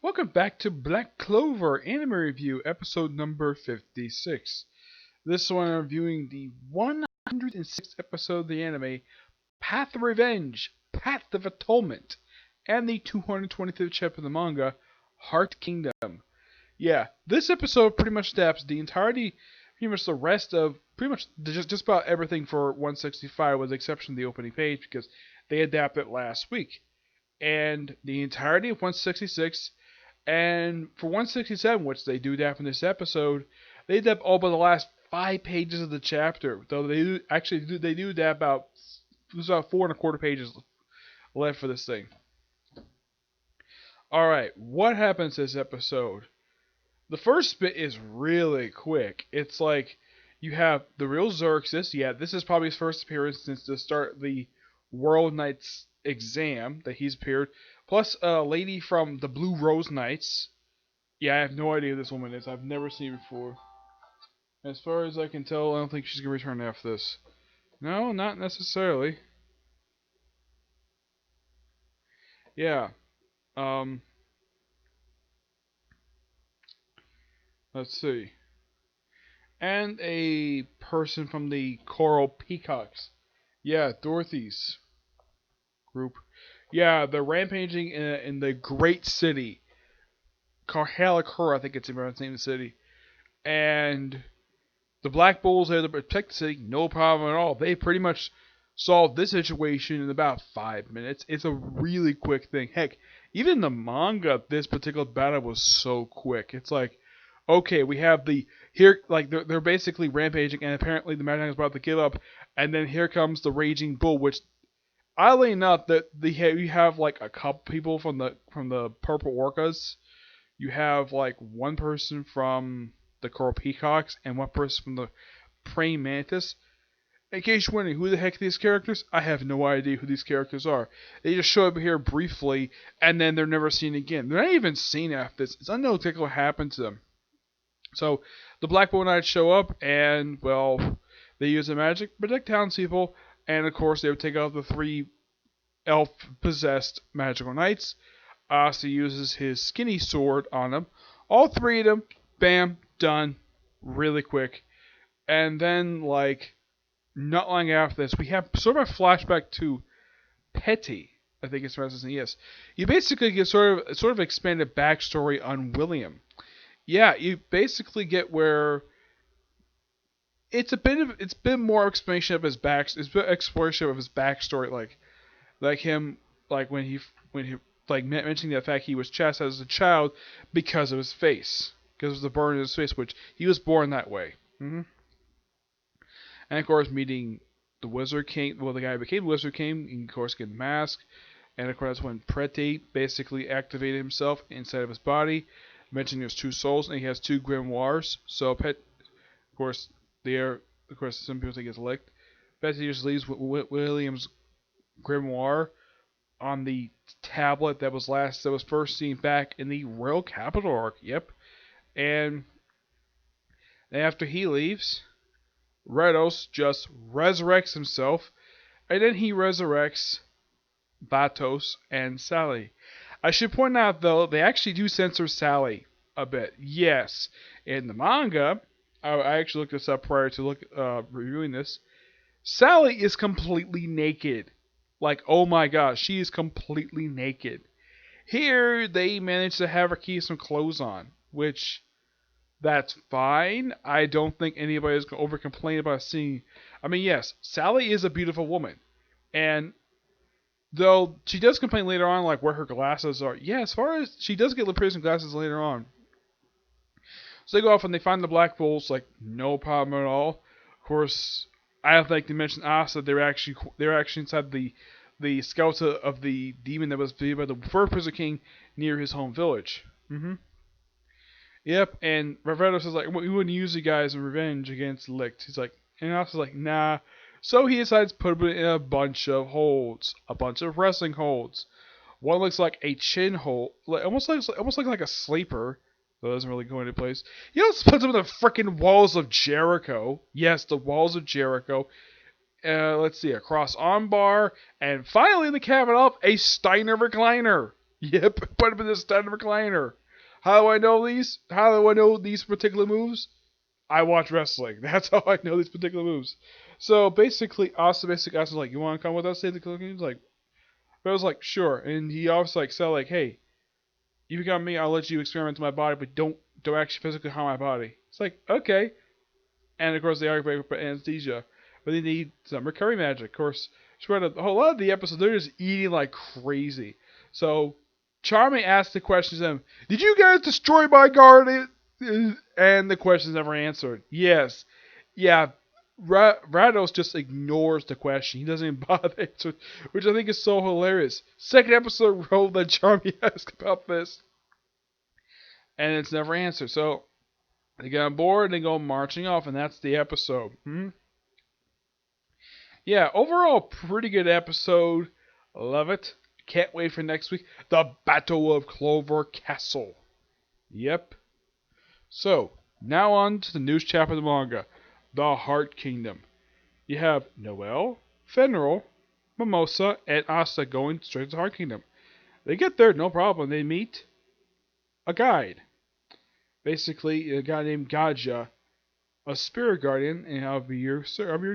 Welcome back to Black Clover Anime Review, episode number 56. This one I'm reviewing the 106th episode of the anime, Path of Revenge, Path of Atonement, and the 225th chapter of the manga, Heart Kingdom. Yeah, this episode pretty much adapts the entirety, pretty much the rest of, pretty much just about everything for 165 with the exception of the opening page because they adapted it last week. And the entirety of 166. And for 167, which they do adapt in this episode, they adapt all but the last 5 pages of the chapter. Though they do adapt about there's about 4 1/4 pages left for this thing. All right, what happens this episode? The first bit is really quick. It's like you have the real Xerxes. Yeah, this is probably his first appearance since the start of the World Knights exam that he's appeared. Plus a lady from the Blue Rose Knights. Yeah, I have no idea who this woman is. I've never seen her before. As far as I can tell, I don't think she's going to return after this. No, not necessarily. Yeah. Let's see. And a person from the Coral Peacocks. Yeah, Dorothy's group. Yeah, they're rampaging in the great city. Karhalakura, I think it's the name of the city. And the Black Bulls there to protect the city, no problem at all. They pretty much solved this situation in about 5 minutes. It's a really quick thing. Heck, even in the manga, this particular battle was so quick. It's like, okay, we have they're basically rampaging, and apparently the Mad is about to give up, and then here comes the Raging Bull, which, oddly enough, you have like a couple people from the Purple Orcas. You have like one person from the Coral Peacocks and one person from the Praying Mantis. In case you're wondering who the heck are these characters, I have no idea who these characters are. They just show up here briefly and then they're never seen again. They're not even seen after this. It's unknown exactly what happened to them. So the Black Bull Knights show up and, well, they use their magic to protect townspeople, and of course they would take out the 3 elf-possessed magical knights. Asa uses his skinny sword on them. All 3 of them, bam, done, really quick. And then, like, not long after this, we have sort of a flashback to Petty. I think it's pronounced. Yes, you basically get sort of expanded backstory on William. Yeah, you basically get where it's been more explanation of his exploration of his backstory, like him, like when he like mentioning the fact he was chastised as a child because of his face, because of the burn in his face, which he was born that way. And of course, meeting the Wizard King, well, the guy who became the Wizard King, and of course, getting masked. And of course, that's when Prete basically activated himself inside of his body, mentioning there's 2 souls, and he has 2 grimoires. So, of course, some people think it's licked. Prete just leaves William's grimoire on the tablet that was first seen back in the Royal Capital arc. Yep. And after he leaves, Redos just resurrects himself, and then he resurrects Vatos and Sally. I should point out, though, they actually do censor Sally a bit. Yes, in the manga, I actually looked this up prior to reviewing this. Sally is completely naked. Like, oh my gosh, she is completely naked. Here, they managed to have her keep some clothes on, which, that's fine. I don't think anybody's going to over complain about seeing. I mean, yes, Sally is a beautiful woman. And though she does complain later on, like where her glasses are. Yeah, as far as she does get piercing glasses later on. So they go off and they find the Black Bulls, like no problem at all. Of course, I don't think they mentioned Asa. They're actually inside the skeleton of the demon that was defeated by the first Prison King near his home village. Yep, and Ravedo says, like, we wouldn't use you guys in revenge against Licht. He's like, and Asa's like, nah. So he decides to put him in a bunch of holds, a bunch of wrestling holds. One looks like a chin hold, almost like a sleeper, though it doesn't really go into place. He also puts him in the freaking walls of Jericho. Yes, the walls of Jericho. Let's see, a cross arm bar, and finally in the cabinet up, a Steiner recliner. Yep, put him in the standard recliner. How do I know these? How do I know these particular moves? I watch wrestling. That's how I know these particular moves. So basically, Austin basically asked him, like, "You want to come with us?" Save the Cooking? He's like, but I was like, "Sure." And he also like said, like, "Hey, you become me, I'll let you experiment in my body, but don't actually physically harm my body." It's like, okay. And of course they argue for anesthesia, but they need some recovery magic. Of course, throughout a whole lot of the episode, they're just eating like crazy. So Charming asked the question to them: "Did you guys destroy my garden?" And the question's never answered. Yes, yeah. Rados just ignores the question. He doesn't even bother answering, which I think is so hilarious. Second episode role that Charmy asked about this, and it's never answered. So they get on board and they go marching off, and that's the episode. Yeah, overall, pretty good episode. Love it. Can't wait for next week. The Battle of Clover Castle. Yep. So, now on to the news chapter of the manga. The Heart Kingdom. You have Noelle, Fenrir, Mimosa, and Asta going straight to the Heart Kingdom. They get there, no problem. They meet a guide. Basically, a guy named Gaja, a spirit guardian, and I'll be your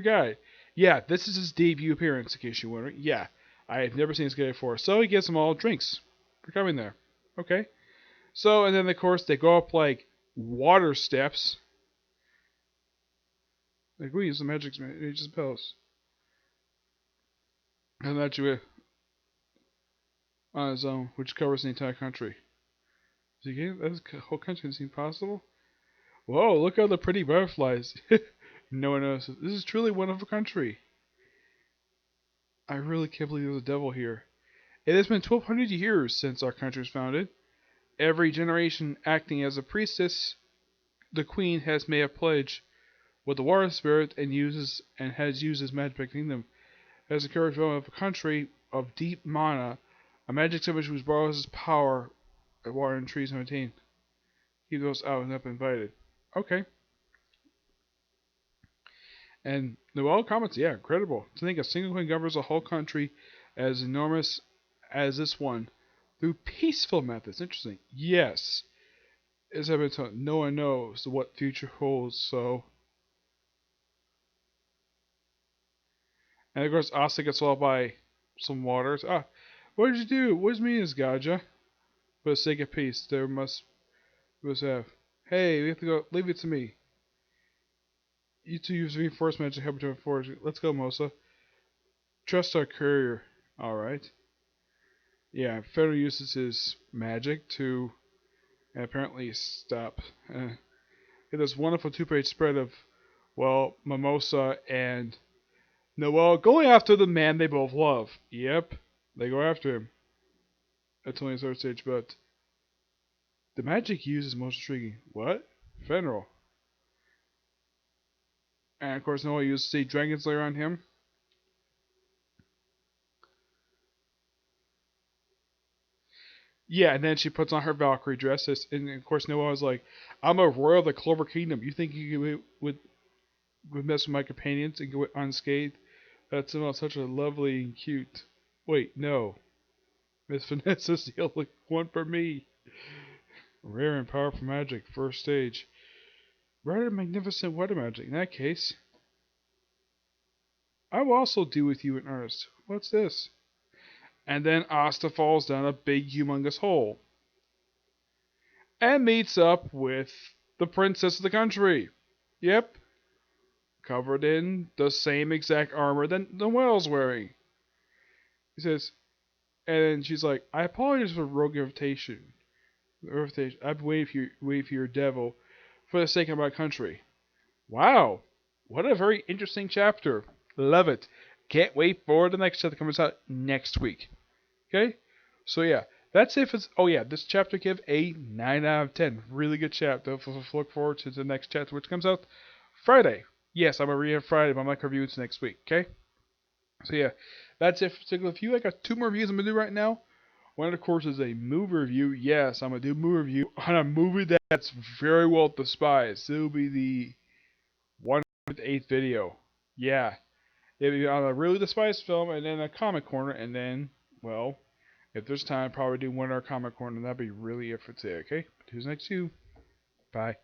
guide. Yeah, this is his debut appearance, in case you're wondering. Yeah, I have never seen this guy before. So he gives them all drinks for coming there. Okay. So, and then of course they go up like water steps. Like we use the magic spells. And that you on his own, which covers the entire country. So you can't, that's the whole country seem possible. Whoa, look at the pretty butterflies. No one notices. This is truly a wonderful country. I really can't believe there's a devil here. It has been 1200 years since our country was founded. Every generation acting as a priestess, the queen has made a pledge with the water spirit and has used his magic kingdom as a courage of a country of deep mana, a magic symbol whose borrows his power of water and trees maintain. He goes out and up invited. Okay. And Noel comments, yeah, incredible. To think a single queen governs a whole country as enormous as this one through peaceful methods. Interesting. Yes. As I've been told, no one knows what future holds, so. And of course, Asa gets swallowed by some waters. Ah, what did you do? What does mean is Gaja? For the sake of peace, there must have. Hey, we have to go. Leave it to me. You two use reinforcement to help to enforce. Let's go, Mosa. Trust our courier. Alright. Yeah, Federer uses his magic to apparently stop. It is wonderful two-page spread of, well, Mimosa and Noel going after the man they both love. Yep, they go after him. That's only the third stage, but the magic used is most intriguing. What? Fenrir. And of course, Noel used the Dragon Slayer on him. Yeah, and then she puts on her Valkyrie dress, and of course Noah was like, "I'm a royal of the Clover Kingdom. You think would mess with my companions and go unscathed? That's such a lovely and cute." Wait, no, Miss Vanessa's the only one for me. Rare and powerful magic, first stage. Rather magnificent weather magic. In that case, I will also do with you in earnest. What's this? And then Asta falls down a big, humongous hole and meets up with the princess of the country. Yep, covered in the same exact armor that Noelle's wearing. He says, and then she's like, "I apologize for rogue invitation. I've waited for your devil for the sake of my country." Wow, what a very interesting chapter. Love it. Can't wait for the next chapter that comes out next week. Okay, so yeah, that's it. Oh yeah, this chapter give a 9 out of 10. Really good chapter. Look forward to the next chapter, which comes out Friday. Yes, I'm gonna read it Friday, but I'm not gonna review it next week. Okay. So yeah, that's it for particular review. I got two more reviews I'm gonna do right now. One, of course, is a movie review. Yes, I'm gonna do a movie review on a movie that's very well despised. It'll be the 108th video. Yeah, it'll be on a really despised film, and then a comic corner, and then, well, If there's time, probably do one our Comic Corner. That'd be really it for today, okay? Who's next to you? Bye.